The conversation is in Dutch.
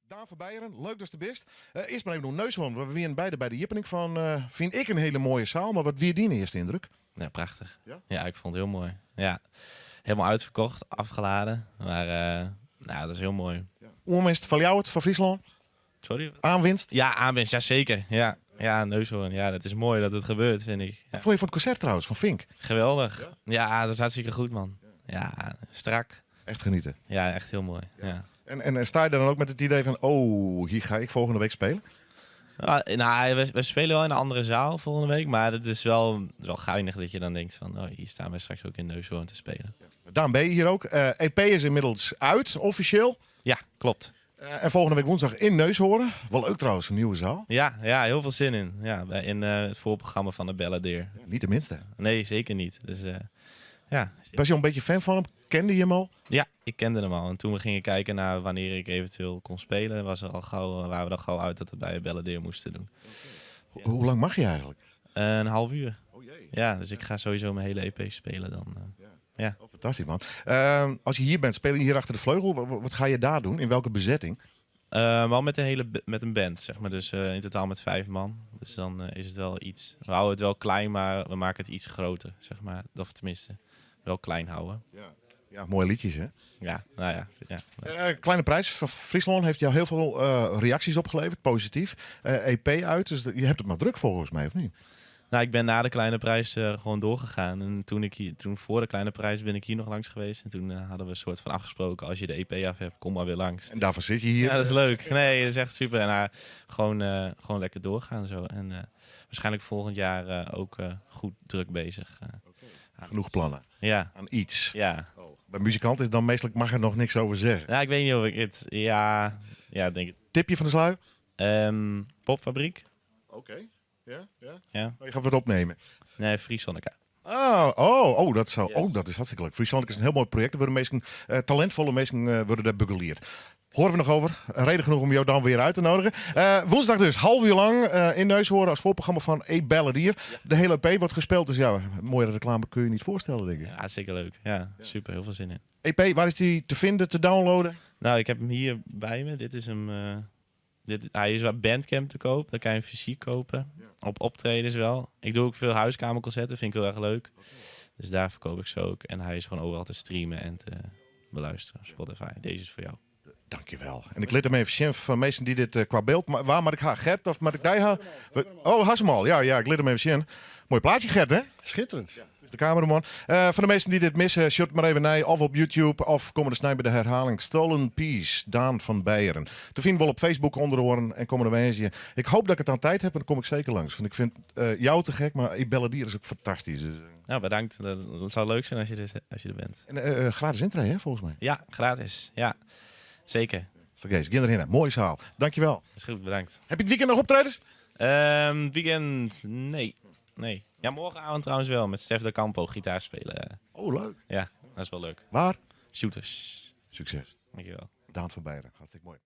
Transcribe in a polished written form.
Daan van Beieren, leuk dat is de best. Eerst maar even door Neushoorn. We waren beide bij de Jippening van, vind ik een hele mooie zaal. Maar wat weer die eerste indruk? Ja, prachtig. Ja? Ja, ik vond het heel mooi. Ja, helemaal uitverkocht, afgeladen. Maar nou, dat is heel mooi. Onwinst van jou het, van Friesland? Sorry? Aanwinst? Ja, aanwinst, ja zeker. Ja, ja, Neushoorn. Ja, dat is mooi dat het gebeurt, vind ik. Ja. Wat vond je van het concert trouwens, van Fink? Geweldig. Ja, dat is hartstikke goed, man. Ja, strak. Echt genieten. Ja, echt heel mooi. Ja. En sta je dan ook met het idee van, oh, hier ga ik volgende week spelen? Nou, we spelen wel in een andere zaal volgende week. Maar het is wel geinig dat je dan denkt van... Oh, hier staan we straks ook in Neushoorn te spelen. Daan ben je hier ook. EP is inmiddels uit, officieel. Ja, klopt. En volgende week woensdag in Neushoorn. Wel leuk trouwens, een nieuwe zaal. Ja, heel veel zin in. Ja, in het voorprogramma van de Balladeer. Ja, niet de minste. Nee, zeker niet. Dus ja. Was je al een beetje fan van hem? Kende je hem al? Ja, ik kende hem al. En toen we gingen kijken naar wanneer ik eventueel kon spelen... waren we er gauw uit dat we bij Balladeer moesten doen. Hoe lang mag je eigenlijk? Een half uur. Oh jee. Ja, dus ik ga sowieso mijn hele EP spelen dan. Ja. Oh, fantastisch man. Als je hier bent, speel je hier achter de vleugel. Wat ga je daar doen? In welke bezetting? Wel met een band, zeg maar. Dus in totaal met 5 man. Dus dan is het wel iets... We houden het wel klein, maar we maken het iets groter, zeg maar. Of tenminste, wel klein houden. Ja, mooie liedjes hè? Ja, nou ja. Kleine prijs van Friesland heeft jou heel veel reacties opgeleverd, positief. EP uit, dus je hebt het maar druk volgens mij, of niet? Nou, ik ben na de kleine prijs gewoon doorgegaan. En toen voor de kleine prijs ben ik hier nog langs geweest. En toen hadden we een soort van afgesproken... als je de EP af hebt, kom maar weer langs. En daarvoor zit je hier. Ja, dat is leuk. Nee, dat is echt super. En gewoon lekker doorgaan zo. En waarschijnlijk volgend jaar ook goed druk bezig. Genoeg plannen. Ja. Aan iets. Ja. Bij muzikanten is dan meestal mag er nog niks over zeggen. Nou, ik weet niet of ik het... Ja, denk ik. Tipje van de sluier? Popfabriek? Oké. Ja. Ja. Je gaat wat opnemen. Nee, Friesonnica. Dat is hartstikke leuk. Friesland is een heel mooi project. Er worden meesten, talentvolle mensen worden daar begeleerd. Horen we nog over. Reden genoeg om jou dan weer uit te nodigen. Woensdag dus, half uur lang in Neushoorn als voorprogramma van Balladeer. De hele EP wordt gespeeld. Dus ja, een mooie reclame kun je niet voorstellen, denk ik. Ja, hartstikke leuk. Ja, super. Heel veel zin in. EP, waar is die te vinden, te downloaden? Nou, ik heb hem hier bij me. Dit is hem... hij is bij Bandcamp te koop. Dan kan je hem fysiek kopen. Ja. Op optredens wel. Ik doe ook veel huiskamerconcerten. Vind ik heel erg leuk. Dus daar verkoop ik ze ook. En hij is gewoon overal te streamen en te beluisteren. Spotify. Deze is voor jou. Dankjewel. En ik liet hem even zien van mensen die dit qua beeld... Waar moet ik haar? Gert of moet ik die haar? Oh, has hem al. Ja, ik liet hem even zien. Mooi plaatje, Gert, hè? Schitterend. Ja. De cameraman. Van de mensen die dit missen, shot maar even naar of op YouTube of komen de snij bij de herhaling. Stolen Peace, Daan van Beieren. Te vinden wel op Facebook onder de oren en komen er wezen. Ik hoop dat ik het aan tijd heb en dan kom ik zeker langs. Want ik vind jou te gek, maar Balladeer is ook fantastisch. Dus, nou, bedankt. Dat zou leuk zijn als je er bent. En gratis intree, hè, volgens mij? Ja, gratis. Ja, zeker. Vergeet, kinderen, mooie zaal. Dankjewel. Dat is goed, bedankt. Heb je het weekend nog optredens? Weekend, nee. Ja, morgenavond trouwens wel, met Stef de Campo gitaar spelen. Oh, leuk. Ja, dat is wel leuk. Waar? Shooters. Succes. Dankjewel. Daan van Beieren, hartstikke mooi.